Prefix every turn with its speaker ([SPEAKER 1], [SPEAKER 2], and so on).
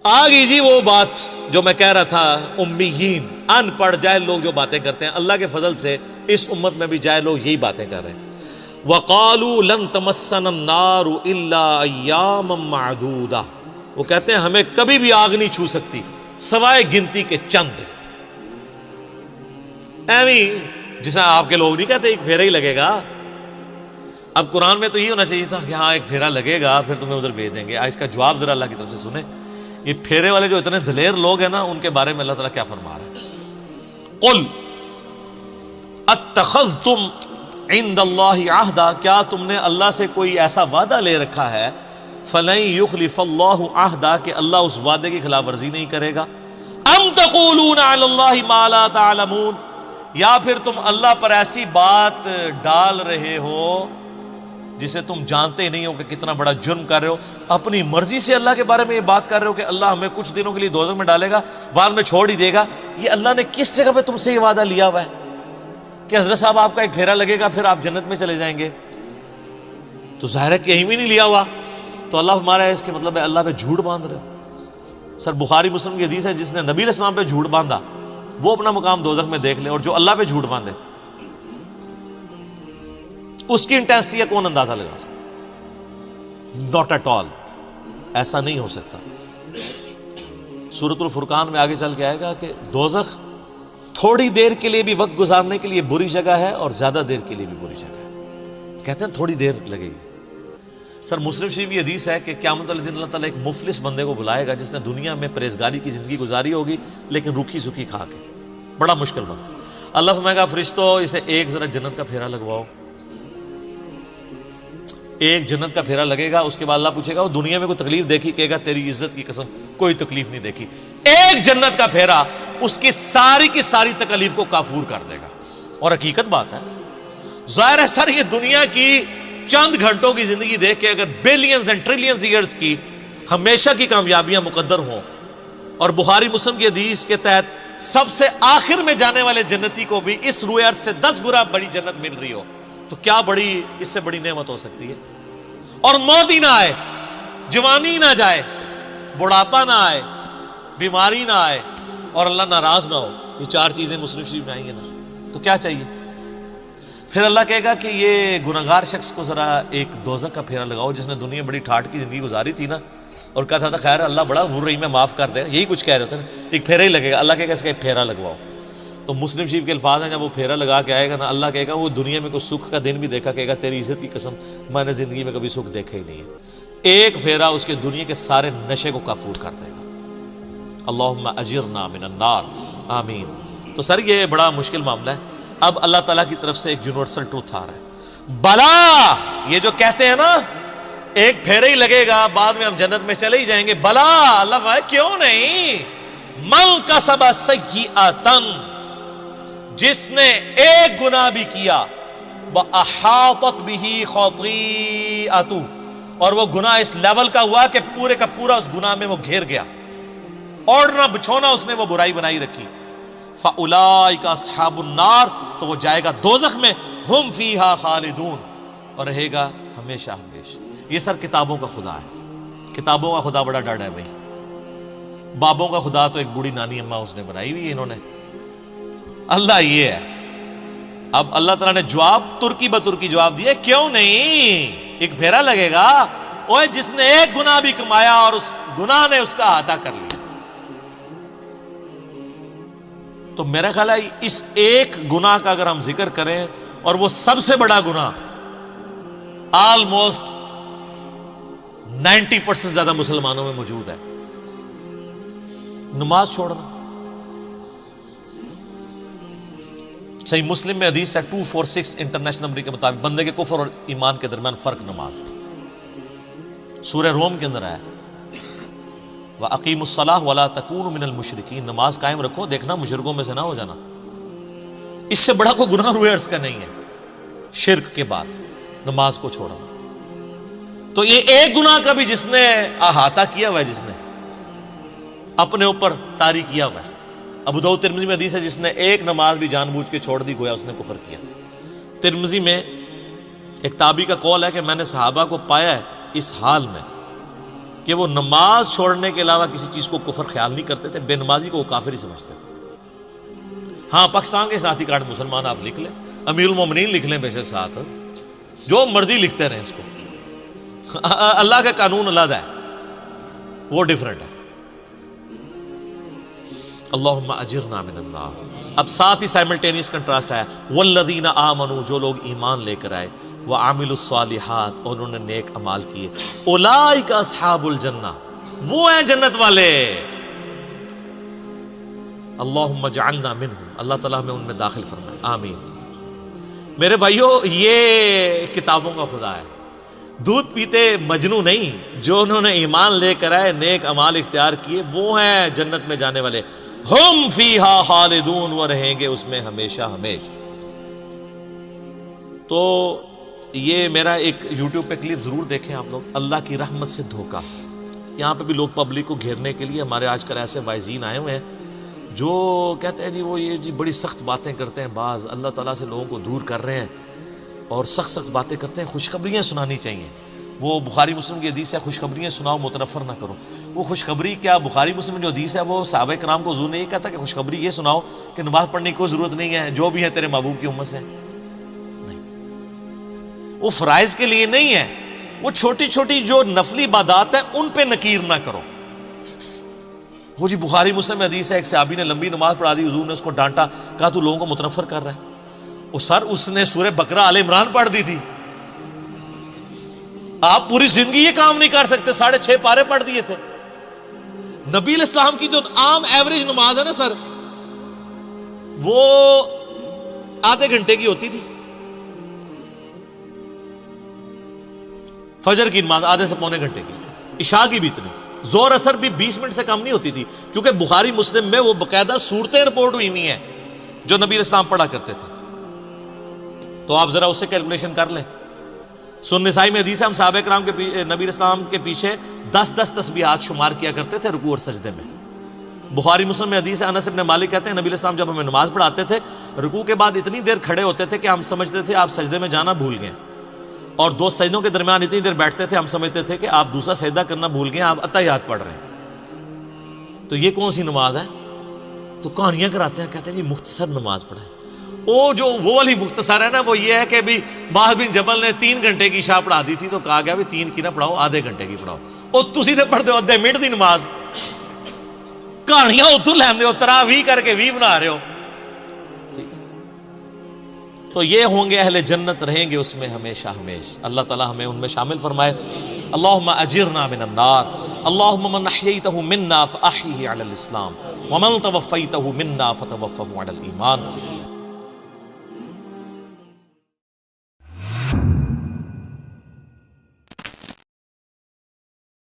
[SPEAKER 1] آ گئی جی وہ بات جو میں کہہ رہا تھا، امیین، ان پڑھ جاہل لوگ جو باتیں کرتے ہیں، اللہ کے فضل سے اس امت میں بھی جاہل لوگ یہی باتیں کر رہے ہیں۔ وَقَالُوا لَن تَمَسَّنَا النَّارُ إِلَّا أَيَّامًا مَّعْدُودَةً، وہ کہتے ہیں ہمیں کبھی بھی آگ نہیں چھو سکتی سوائے گنتی کے چند دن۔ ایویں جیسا آپ کے لوگ نہیں کہتے ایک پھیرا ہی لگے گا۔ اب قرآن میں تو یہ ہونا چاہیے تھا کہ ہاں ایک پھیرا لگے گا پھر تمہیں ادھر بھیج دیں گے۔ اس کا جواب ذرا اللہ کی طرف سے سنیں۔ یہ پھیرے والے جو اتنے دلیر لوگ ہیں نا، ان کے بارے میں اللہ تعالیٰ کیا فرما رہا ہے؟ قل اتخذتم عند اللہ عہدا، کیا تم نے اللہ سے کوئی ایسا وعدہ لے رکھا ہے؟ فلن یخلف اللہ عہدا، کہ اللہ اس وعدے کی خلاف ورزی نہیں کرے گا۔ ام تقولون علی اللہ ما لا تعلمون، یا پھر تم اللہ پر ایسی بات ڈال رہے ہو جسے تم جانتے ہی نہیں ہو کہ کتنا بڑا جرم کر رہے ہو۔ اپنی مرضی سے اللہ کے بارے میں یہ بات کر رہے ہو کہ اللہ ہمیں کچھ دنوں کے لیے دوزخ میں ڈالے گا، بعد میں چھوڑ ہی دے گا۔ یہ اللہ نے کس جگہ پہ تم سے یہ وعدہ لیا ہوا ہے کہ حضرت صاحب آپ کا ایک پھیرا لگے گا پھر آپ جنت میں چلے جائیں گے؟ تو ظاہر ہے کہ یہیں بھی نہیں لیا ہوا، تو اللہ ہمارا اس کے مطلب ہے اللہ پہ جھوٹ باندھ رہے ہو۔ سر بخاری مسلم کی حدیث ہے، جس نے نبی علیہ السلام پہ جھوٹ باندھا وہ اپنا مقام دوزخ میں دیکھ لے، اور جو اللہ پہ جھوٹ باندھے اس کی انٹینسٹی کا کون اندازہ لگا سکتا؟ ناٹ ایٹ آل، ایسا نہیں ہو سکتا۔ سورۃ الفرقان میں آگے چل کے آئے گا کہ دوزخ تھوڑی دیر کے لیے بھی وقت گزارنے کے لیے بری جگہ ہے اور زیادہ دیر کے لیے بھی بری جگہ ہے۔ کہتے ہیں تھوڑی دیر لگے گی۔ سر مسلم شریف کی حدیث ہے کہ قیامت والے دن اللہ تعالیٰ ایک مفلس بندے کو بلائے گا جس نے دنیا میں پرہیزگاری کی زندگی گزاری ہوگی لیکن روکھی سکھی کھا کے، بڑا مشکل وقت۔ اللہ فرمائے گا فرشتو اسے ایک ذرا جنت کا پھیرا لگواؤ۔ ایک جنت کا پھیرا لگے گا، اس کے بعد اللہ پوچھے گا وہ دنیا میں کوئی تکلیف دیکھی؟ کہے گا تیری عزت کی قسم کوئی تکلیف نہیں دیکھی۔ ایک جنت کا پھیرا اس کی ساری تکلیف کو کافور کر دے گا۔ اور حقیقت بات ہے، ظاہر ہے سر یہ دنیا کی چند گھنٹوں کی زندگی دیکھ کے اگر بلینز اینڈ ٹریلینز ایئرز کی ہمیشہ کی کامیابیاں مقدر ہوں، اور بخاری مسلم کی حدیث کے تحت سب سے آخر میں جانے والے جنتی کو بھی اس روئے ارض سے 10 گنا بڑی جنت مل رہی ہو، تو کیا بڑی اس سے بڑی نعمت ہو سکتی ہے؟ اور موت ہی نہ آئے، جوانی نہ جائے، بڑھاپا نہ آئے، بیماری نہ آئے، اور اللہ ناراض نہ ہو۔ یہ 4 چیزیں مسلم شریف میں آئی ہیں نا، تو کیا چاہیے؟ پھر اللہ کہے گا کہ یہ گناہگار شخص کو ذرا ایک دوزخ کا پھیرا لگاؤ جس نے دنیا میں بڑی ٹھاٹ کی زندگی گزاری تھی نا، اور کہا تھا خیر اللہ بڑا غر رہی میں معاف کر دے، یہی کچھ کہہ رہے تھے نا، ایک پھیرا ہی لگے گا۔ اللہ کہے گا اس کا ایک پھیرا لگواؤ۔ تو مسلم شریف کے الفاظ ہیں، جب وہ پھیرا لگا کے آئے گا نا، اللہ کہے گا وہ دنیا میں کوئی سکھ کا دن بھی دیکھا؟ کہے گا تیری عزت کی قسم میں نے زندگی میں کبھی سکھ دیکھا ہی نہیں ہے۔ ایک پھیرا اس کے دنیا کے سارے نشے کو کافور کر دے گا۔ اللہم اجرنا من النار، آمین۔ تو سر یہ بڑا مشکل معاملہ ہے۔ اب اللہ تعالیٰ کی طرف سے ایک یونیورسل ٹروتھ آ رہا ہے، بلا، یہ جو کہتے ہیں نا ایک پھیرا ہی لگے گا بعد میں ہم جنت میں چلے ہی جائیں گے، بلا، اللہ بھائی کیوں نہیں؟ من کسب سیئۃ، جس نے ایک گناہ بھی کیا، وَأَحَاطَتْ بِهِ خَطِيئَتُهُ، اور وہ گناہ اس لیول کا ہوا کہ پورے کا پورا اس گناہ میں وہ گھیر گیا، اوڑھنا بچھونا اس نے وہ برائی بنائی رکھی، فَأُولَئِكَ أَصْحَابُ النَّارِ، تو وہ جائے گا دوزخ میں، ہم فیہا خالدون، اور رہے گا ہمیشہ ہمیشہ۔ یہ سر کتابوں کا خدا ہے، کتابوں کا خدا بڑا ڈاڈا ہے بھائی۔ بابوں کا خدا تو ایک بوڑھی نانی اماں اس نے بنائی ہوئی ہے انہوں نے، اللہ یہ ہے۔ اب اللہ تعالیٰ نے جواب ترکی بترکی جواب دیا، کیوں نہیں؟ ایک پھیرا لگے گا، اوہ جس نے ایک گناہ بھی کمایا اور اس گناہ نے اس کا احاطہ کر لیا۔ تو میرا خیال ہے اس ایک گناہ کا اگر ہم ذکر کریں، اور وہ سب سے بڑا گناہ آلموسٹ 90% زیادہ مسلمانوں میں موجود ہے، نماز چھوڑنا۔ صحیح مسلم میں حدیث ہے 246 انٹرنیشنل نمبر کے مطابق، بندے کے کفر اور ایمان کے درمیان فرق نماز ہے۔ سورہ روم کے اندر آیا وَأَقِيمُوا الصَّلَاةَ وَلَا تَكُونُوا مِنَ الْمُشْرِكِينَ، نماز قائم رکھو، دیکھنا مشرکوں میں سے نہ ہو جانا۔ اس سے بڑا کوئی گناہ روئے عرض کا نہیں ہے شرک کے بعد نماز کو چھوڑنا۔ تو یہ ایک گناہ کا بھی جس نے احاطہ کیا ہوا ہے، جس نے اپنے اوپر طاری کیا ہوا ہے۔ ابو داؤد ترمذی میں حدیث ہے جس نے ایک نماز بھی جان بوجھ کے چھوڑ دی گویا اس نے کفر کیا۔ ترمذی میں ایک تابعی کا قول ہے کہ میں نے صحابہ کو پایا ہے اس حال میں کہ وہ نماز چھوڑنے کے علاوہ کسی چیز کو کفر خیال نہیں کرتے تھے، بے نمازی کو وہ کافر ہی سمجھتے تھے۔ ہاں پاکستان کے ساتھی کارڈ مسلمان آپ لکھ لیں، امیر المومنین لکھ لیں بے شک ساتھ، جو مرضی لکھتے رہیں اس کو، اللہ کا قانون علیحدہ ہے، وہ ڈیفرنٹ ہے۔ اللہم اجرنا من النار۔ اب ساتھ ہی سائملٹینیس کنٹراسٹ آیا، والذین آمنوا، جو لوگ ایمان لے کر آئے، وعملوا الصالحات، اور انہوں نے نیک اعمال کیے، اولئک اصحاب الجنہ، وہ ہیں جنت والے۔ اللہم اجعلنا منہم، اللہ تعالیٰ ہمیں ان میں داخل فرمائے، آمین۔ میرے بھائیو، یہ کتابوں کا خدا ہے، دودھ پیتے مجنو نہیں، جو انہوں نے ایمان لے کر آئے، نیک اعمال اختیار کیے، وہ ہیں جنت میں جانے والے۔ ہم فیہا خالدون، وہ رہیں گے اس میں ہمیشہ ہمیشہ۔ تو یہ میرا ایک یوٹیوب پہ کلپ ضرور دیکھیں آپ لوگ، اللہ کی رحمت سے دھوکہ۔ یہاں پہ بھی لوگ پبلک کو گھیرنے کے لیے ہمارے آج کل ایسے وائزین آئے ہوئے ہیں جو کہتے ہیں جی وہ یہ جی بڑی سخت باتیں کرتے ہیں، بعض اللہ تعالیٰ سے لوگوں کو دور کر رہے ہیں اور سخت سخت باتیں کرتے ہیں، خوشخبریاں سنانی چاہیے۔ وہ بخاری مسلم کی حدیث ہے، خوشخبریاں سناؤ متنفر نہ کرو۔ وہ خوشخبری کیا، بخاری مسلم جو حدیث ہے وہ صحابہ کرام کو حضور نے یہ کہا تھا کہ خوشخبری یہ سناؤ کہ نماز پڑھنے کی کوئی ضرورت نہیں ہے، جو بھی ہے تیرے محبوب کی امت سے؟ نہیں، وہ فرائض کے لیے نہیں ہے، وہ چھوٹی چھوٹی جو نفلی عبادات ہیں ان پہ نکیر نہ کرو۔ وہ جی بخاری مسلم میں حدیث ہے، ایک صحابی نے لمبی نماز پڑھا دی، حضور نے اس کو ڈانٹا، کہا تو لوگوں کو متنفر کر رہا ہے۔ وہ سر اس نے سورہ بقرہ آل عمران پڑھ دی تھی، آپ پوری زندگی یہ کام نہیں کر سکتے، 6.5 پارے پڑھ دیے تھے۔ نبی علیہ السلام کی جو عام ایوریج نماز ہے نا سر، وہ آدھے گھنٹے کی ہوتی تھی، فجر کی نماز آدھے سے پونے گھنٹے کی، عشاء کی بھی اتنی، زور اثر بھی 20 منٹ سے کم نہیں ہوتی تھی، کیونکہ بخاری مسلم میں وہ باقاعدہ صورتیں رپورٹ ہوئی ہوئی ہیں جو نبی علیہ السلام پڑھا کرتے تھے۔ تو آپ ذرا اس سے کیلکولیشن کر لیں۔ سنن نسائی میں حدیث ہے، ہم صحابہ کرام کے نبی علیہ السلام کے پیچھے 10 تسبیحات شمار کیا کرتے تھے رکوع اور سجدے میں۔ بخاری مسلم میں حدیث ہے، انس بن مالک کہتے ہیں نبی علیہ السلام جب ہمیں نماز پڑھاتے تھے، رکوع کے بعد اتنی دیر کھڑے ہوتے تھے کہ ہم سمجھتے تھے آپ سجدے میں جانا بھول گئے، اور 2 سجدوں کے درمیان اتنی دیر بیٹھتے تھے ہم سمجھتے تھے کہ آپ دوسرا سجدہ کرنا بھول گئے، آپ اتحیات پڑھ رہے ہیں۔ تو یہ کون سی نماز ہے؟ تو کہانیاں کراتے ہیں، کہتے ہیں جی مختصر نماز پڑھیں۔ وہ والی مختصر ہے نا، وہ یہ ہے کہ بھی معاذ بن جبل نے 3 گھنٹے کی عشاء پڑھا دی تھی تو کہا گیا بھی 3 کی نہ پڑھاؤ، آدھے گھنٹے کی پڑھاؤ۔ اور تسی تے پڑھتے ہو آدھے منٹ دی نماز، کہانیاں اتوں لیندے ہو، تراویح کر کے 20 بنا رہے ہو، ٹھیک ہے؟ تو یہ ہوں گے اہل جنت، رہیں گے اس میں ہمیشہ ہمیشہ۔ اللہ تعالی ہمیں ان میں شامل فرمائے۔ اللہم اجرنا من النار، اللہم من احییتہ منا فاحیہ علی الاسلام، ومن توفیتہ منا فتوفہ علی الایمان۔